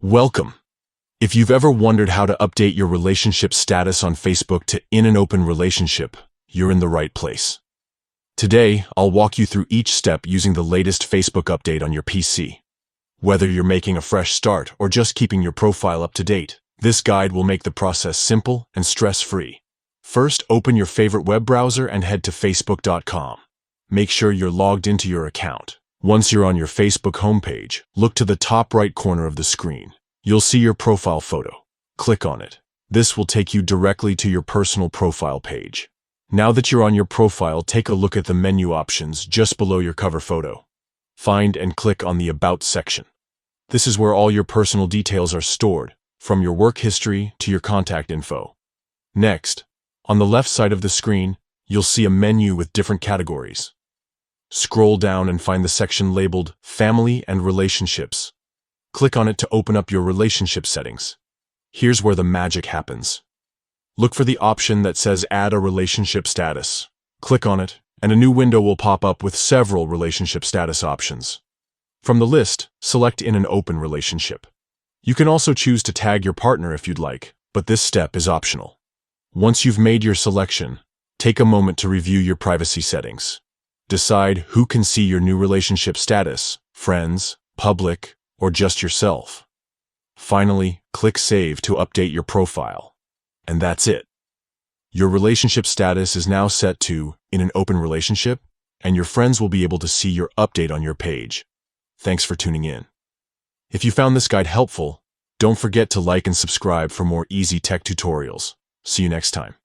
Welcome. If you've ever wondered how to update your relationship status on Facebook to in an open relationship, you're in the right place. Today, I'll walk you through each step using the latest Facebook update on your PC. Whether you're making a fresh start or just keeping your profile up to date, this guide will make the process simple and stress-free. First, open your favorite web browser and head to facebook.com. Make sure you're logged into your account. Once you're on your Facebook homepage, look to the top right corner of the screen. You'll see your profile photo. Click on it. This will take you directly to your personal profile page. Now that you're on your profile, take a look at the menu options just below your cover photo. Find and click on the About section. This is where all your personal details are stored, from your work history to your contact info. Next, on the left side of the screen, you'll see a menu with different categories. Scroll down and find the section labeled Family and Relationships. Click on it to open up your relationship settings. Here's where the magic happens. Look for the option that says Add a Relationship Status. Click on it, and a new window will pop up with several relationship status options. From the list, select In an Open Relationship. You can also choose to tag your partner if you'd like, but this step is optional. Once you've made your selection, take a moment to review your privacy settings. Decide who can see your new relationship status, friends, public, or just yourself. Finally, click Save to update your profile. And that's it. Your relationship status is now set to In an Open Relationship, and your friends will be able to see your update on your page. Thanks for tuning in. If you found this guide helpful, don't forget to like and subscribe for more easy tech tutorials. See you next time.